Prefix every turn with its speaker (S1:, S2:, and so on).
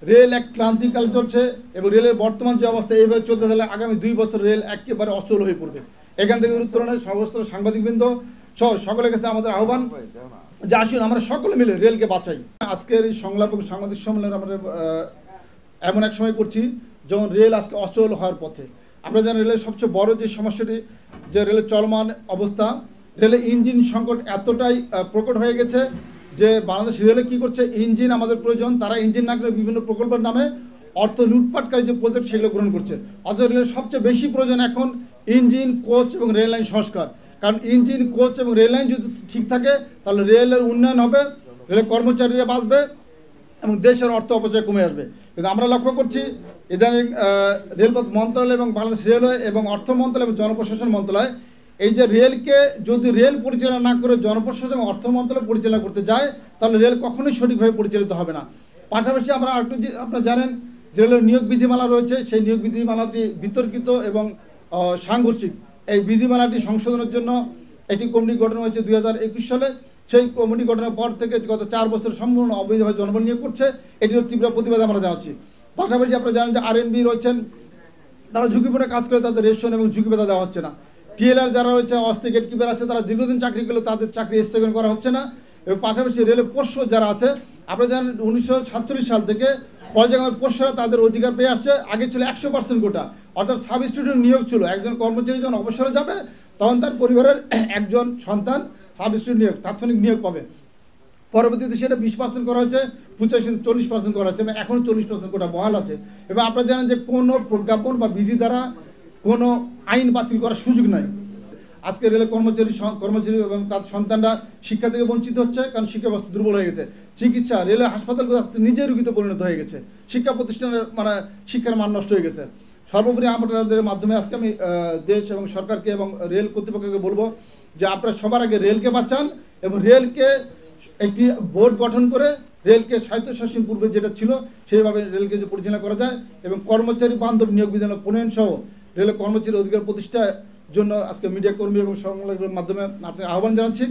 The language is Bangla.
S1: রেল এক ক্রান্তিকাল চলছে এবং রেলের বর্তমান যে অবস্থা এইভাবে চলতে থাকলে আগামী 2 বছর রেল একেবারে অচল হয়ে পড়বে। এখান থেকে উত্তরণের সমস্ত সাংবাদিকবৃন্দ সহ সকলের কাছে আমাদের আহ্বান যে আসুন আমরা সকলে মিলে রেলকে বাঁচাই। আজকের এই সংলাপ এবং সাংবাদিক সম্মেলন আমরা এমন এক সময় করছি যখন রেল আজকে অচল হওয়ার পথে। আমরা জানি রেলের সবচেয়ে বড় যে সমস্যাটি যে রেলের চলমান অবস্থা, রেলের ইঞ্জিন সংকট এতটাই প্রকট হয়ে গেছে যে বাংলাদেশ রেলে কী করছে, ইঞ্জিন আমাদের প্রয়োজন, তারা ইঞ্জিন না করে বিভিন্ন প্রকল্পের নামে অর্থ লুটপাটকারী যে প্রজেক্ট সেগুলো গ্রহণ করছে। অথচ রেলের সবচেয়ে বেশি প্রয়োজন এখন ইঞ্জিন, কোচ এবং রেল লাইন সংস্কার। কারণ ইঞ্জিন, কোচ এবং রেল লাইন যদি ঠিক থাকে তাহলে রেলের উন্নয়ন হবে, রেলের কর্মচারীরা বাঁচবে এবং দেশের অর্থ অপচয় কমে আসবে। কিন্তু আমরা লক্ষ্য করছি ইদানিং রেলপথ মন্ত্রণালয় এবং বাংলাদেশ রেলওয়ে এবং অর্থ মন্ত্রণালয় এবং জনপ্রশাসন মন্ত্রণালয় এই যে রেলকে যদি রেল পরিচালনা না করে জনপ্রশাসন এবং অর্থ মন্ত্রণালয় পরিচালনা করতে যায় তাহলে রেল কখনোই সঠিকভাবে পরিচালিত হবে না। পাশাপাশি আমরা আরেকটু আপনারা জানেন যে রেলের নিয়োগ বিধিমালা রয়েছে, সেই নিয়োগ বিধিমালাটি বিতর্কিত এবং সাংঘর্ষিক। এই বিধিমালাটি সংশোধনের জন্য একটি কমিটি গঠন হয়েছে 2021 সালে। সেই কমিটি গঠনের পর থেকে গত 4 বছর সম্পূর্ণ অবৈধভাবে জনবল নিয়োগ করছে, এটির তীব্র প্রতিবাদ আমরা জানাচ্ছি। পাশাপাশি আপনারা জানেন যে আরএনবি রয়েছেন, তারা ঝুঁকিপূর্ণ কাজ করে তাদের রেশন এবং ঝুঁকি ভেদা দেওয়া হচ্ছে না। টিএলআর যারা রয়েছে, অস্থায়ী গেটকিপার আছে, তারা দীর্ঘদিন চাকরি করলে তাদের চাকরি স্থগন করা হচ্ছে না। এবং পাশাপাশি রেলের পোষ্য যারা আছে, আপনারা জানেন 1947 সাল থেকে পর্যায়ক্রমে পোষ্যরা তাদের অধিকার পেয়ে আসছে। আগে ছিল 100% কোটা, অর্থাৎ সাব স্টুডেন্ট নিয়োগ ছিল। একজন কর্মচারী যখন অবসরে যাবে তখন তার পরিবারের একজন সন্তান সাব স্টুডেন্ট নিয়োগ, তাৎক্ষণিক নিয়োগ পাবে। পরবর্তীতে সেটা 20% করা হয়েছে, 40% করা হয়েছে এবং এখন 40% কোটা বহাল আছে। এবং আপনারা জানেন যে কোনো প্রজ্ঞাপন বা বিধি দ্বারা কোনো আইন বাতিল করার সুযোগ নাই। আজকে রেলের কর্মচারী এবং তার সন্তানরা শিক্ষা থেকে বঞ্চিত হচ্ছে, কারণ শিক্ষা ব্যবস্থা দুর্বল হয়ে গেছে। চিকিৎসা, রেলের হাসপাতালগুলো নিজে রোগীতে পরিণত হয়ে গেছে, শিক্ষা প্রতিষ্ঠানের শিক্ষার মান নষ্ট হয়ে গেছে। সর্বোপরি আপনাদের মাধ্যমে আজকে আমি দেশ এবং সরকারকে এবং রেল কর্তৃপক্ষকে বলবো যে আপনারা সবার আগে রেলকে বাঁচান এবং রেলকে একটি বোর্ড গঠন করে রেলকে স্বায়ত্তশাসন পূর্বে যেটা ছিল সেইভাবে রেলকে যে পরিচালনা করা যায় এবং কর্মচারী বান্ধব নিয়োগ বিধান প্রণয়ন সহ রেলের কর্মচারী অধিকার প্রতিষ্ঠার জন্য আজকে মিডিয়া কর্মী এবং সংবাদের মাধ্যমে আপনার আহ্বান জানাচ্ছি।